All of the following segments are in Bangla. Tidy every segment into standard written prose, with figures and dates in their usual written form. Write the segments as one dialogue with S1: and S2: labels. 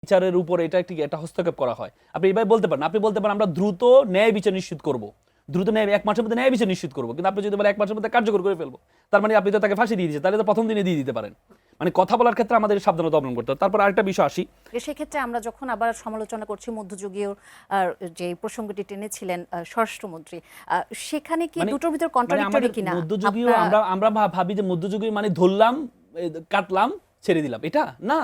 S1: বিচারের উপর এটা একটা হস্তক্ষেপ করা হয়। আপনি এইভাবে বলতে পারেন, আপনি বলতে পারেন আমরা দ্রুত ন্যায় বিচার নিশ্চিত করব, দ্রুত ন্যায় 1 মাসের মধ্যে ন্যায় বিচার নিশ্চিত করব, কিন্তু আপনি যদি বলেন 1 মাসের মধ্যে কার্যকর করে ফেলবো, তার মানে আপনি তো তাকে ফাঁসি দিয়ে দিয়েছেন, তাহলে তো প্রথম দিনে দিয়ে দিতে পারেন। মানে কথা বলার ক্ষেত্রে আমাদের সাবধানতা অবলম্বন করতে হবে। তারপর আরেকটা বিষয় আসি,
S2: সেক্ষেত্রে আমরা যখন আবার সমালোচনা করছি মধ্যযুগীয় যে প্রসঙ্গটি টেনেছিলেন স্বরাষ্ট্রমন্ত্রী, সেখানে কি দুটোর ভিতর কন্ট্রাডিক্টরি কিনা?
S1: মধ্যযুগীয় আমরা ভাবি যে মধ্যযুগীয় মানে ধরলাম, কাটলাম, ছেড়ে দিলাম, এটা না।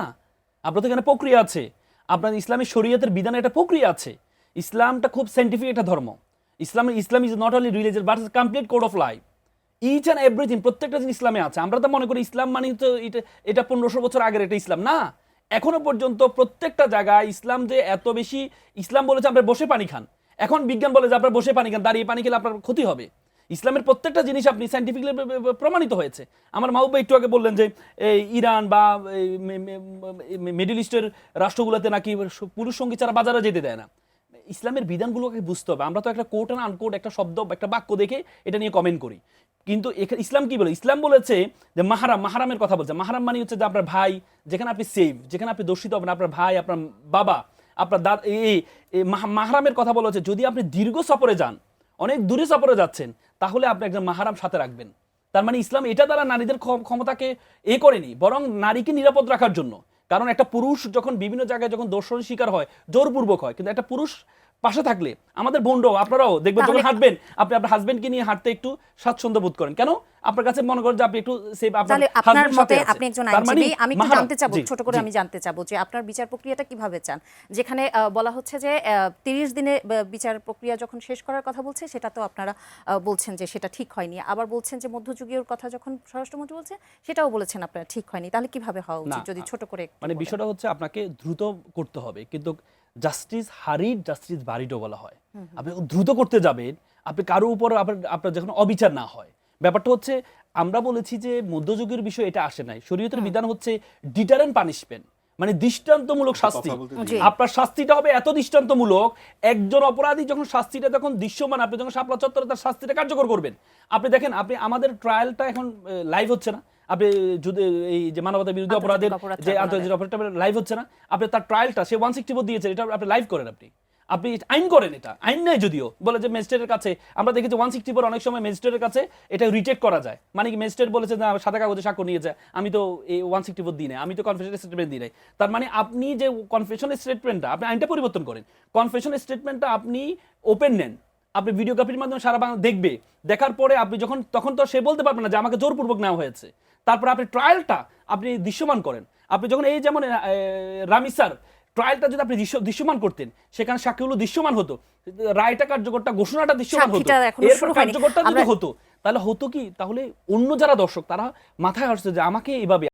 S1: আপনার তো এখানে প্রক্রিয়া আছে, আপনার ইসলামী শরীয়তের বিধানে একটা প্রক্রিয়া আছে। ইসলামটা খুব সাইন্টিফিক একটা ধর্ম। Islam is not only religious but is complete code of life. Each and everything, প্রত্যেকটা জিনিস ইসলামে আছে। আমরা তো মনে করি ইসলাম মানে তো এটা 1500 বছর আগের একটা ইসলাম না। এখনো পর্যন্ত প্রত্যেকটা জায়গায় ইসলাম যে এত বেশি, ইসলাম বলেছে আপনার বসে পানি খান, এখন বিজ্ঞান বলে যে আপনার বসে পানি খান, দাঁড়িয়ে পানি খেলে আপনার ক্ষতি হবে। ইসলামের প্রত্যেকটা জিনিস আপনি সাইন্টিফিকলি প্রমাণিত হয়েছে। আমার মাহবুব একটু আগে বললেন যে ইরান বা মিডল ইস্টের রাষ্ট্রগুলোতে নাকি পুরুষ সঙ্গী ছাড়া বাজারে যেতে দেয় না। ইসলামের বিধানগুলোকে বুঝতে হবে। আমরা তো একটা কোট অ্যান্ড আনকোট একটা শব্দ, একটা বাক্য দেখে এটা নিয়ে কমেন্ট করি, কিন্তু ইসলাম কি বলে? ইসলাম বলেছে যে মাহারামের কথা বলছে। মাহারাম মানে হচ্ছে যে আপনার ভাই, যেখানে আপনি সেফ, যেখানে আপনি দোষিত হবেন, আপনার ভাই, আপনার বাবা, আপনার মাহারামের কথা বলা হচ্ছে। যদি আপনি দীর্ঘ সফরে যান, অনেক দূরে সফরে যাচ্ছেন, তাহলে আপনি একজন মাহারাম সাথে রাখবেন। তার মানে ইসলাম এটা দ্বারা নারীদের ক্ষমতাকে করেনি, বরং নারীকে নিরাপদ রাখার জন্য। কারণ একটা পুরুষ যখন বিভিন্ন জায়গায় যখন দর্শনের শিকার হয়, জোরপূর্বক হয়, কিন্তু একটা পুরুষ পাশে থাকলে, আমাদের বোনরাও, আপনারাও দেখবেন যখন হাঁটবেন, আপনি আপনার হাজবেন্ডকে নিয়ে হাঁটতে একটু স্বাচ্ছন্দ্য বোধ করেন। কেন? আপনার কাছে মনে করেন যে আপনি একটু সেফ।
S2: আপনার মতে, আপনি একজন আইনজীবী, আমি একটু জানতে চাবো, ছোট করে আমি জানতে চাবো যে আপনার বিচার প্রক্রিয়াটা কিভাবে চান? যেখানে বলা হচ্ছে যে 30 দিনে বিচার প্রক্রিয়া যখন শেষ করার কথা বলছে, সেটা তো আপনারা বলছেন যে সেটা ঠিক হয়নি। আবার বলছেন যে মধ্যযুগীয় কথা যখন স্বরাষ্ট্রমন্ত্রী বলছে, সেটাও বলেছেন আপনারা ঠিক হয়নি। তাহলে কিভাবে হওয়া উচিত যদি ছোট করে?
S1: মানে বিষয়টা হচ্ছে আপনাকে দ্রুত করতে হবে, কিন্তু জাস্টিস হারিড জাস্টিস বারিডও বলা হয়। আপনি দ্রুত করতে যাবেন, আপনি কারো উপর আপনার যখন অবিচার না হয়। ব্যাপারটা হচ্ছে আমরা বলেছি যে মধ্যযুগের বিষয় এটা আসে নাই। শরীয়তের বিধান হচ্ছে ডিটারেন্ট পানিশমেন্ট, মানে দৃষ্টান্তমূলক শাস্তি। আপনার শাস্তিটা হবে এত দৃষ্টান্তমূলক, একজন অপরাধী যখন শাস্তিটা তখন দৃশ্যমান, আপনি যখন শাপলা চত্বরে তার শাস্তিটা কার্যকর করবেন। আপনি দেখেন, আপনি আমাদের ট্রায়ালটা এখন লাইভ হচ্ছে না, আপনি যদি এই যে মানবতার বিরুদ্ধে অপরাধের যে আন্তর্জাতিক অপরাধটা লাইভ হচ্ছে না, আপনি তার ট্রায়ালটা সে 164 দিয়েছে, এটা আপনি লাইভ করেন, আপনি আইন করেন। এটা আইন নাই, যদিও বলে যে ম্যাজিস্ট্রেটের কাছে, আমরা দেখেছি 164 অনেক সময় ম্যাজিস্ট্রেটের কাছে এটা রিজেক্ট করা যায়। মানে কি, ম্যাজিস্ট্রেট বলেছে না, সাদা কাগজে স্বাক্ষর নিয়েছে, আমি তো এই 164 দিই না, আমি তো কনফেশন স্টেটমেন্ট দিই নাই। তার মানে আপনি যে কনফেশন স্টেটমেন্টটা, আপনি আইনটা পরিবর্তন করেন, কনফেশন স্টেটমেন্টটা আপনি ওপেন নেন, আপনি ভিডিওগ্রাফির মাধ্যমে সারা বাংলা দেখবে। দেখার পরে আপনি যখন, তখন তো সে বলতে পারবে না যে আমাকে জোরপূর্বক নেওয়া হয়েছে। তারপর আপনি ট্রায়ালটা আপনি দৃশ্যমান করেন। আপনি যখন এই যেমন রামিসার ট্রায়ালটা যদি আপনি দৃশ্যমান করতেন, সেখানে সাক্ষীগুলো দৃশ্যমান হতো, রায়টা কার্যকরটা, ঘোষণাটা দৃশ্যমান হতো, এরপর কার্যকরটা যদি হতো, তাহলে হতো কি, তাহলে অন্য যারা দর্শক তারা মাথায় আসছে যে আমাকে এইভাবে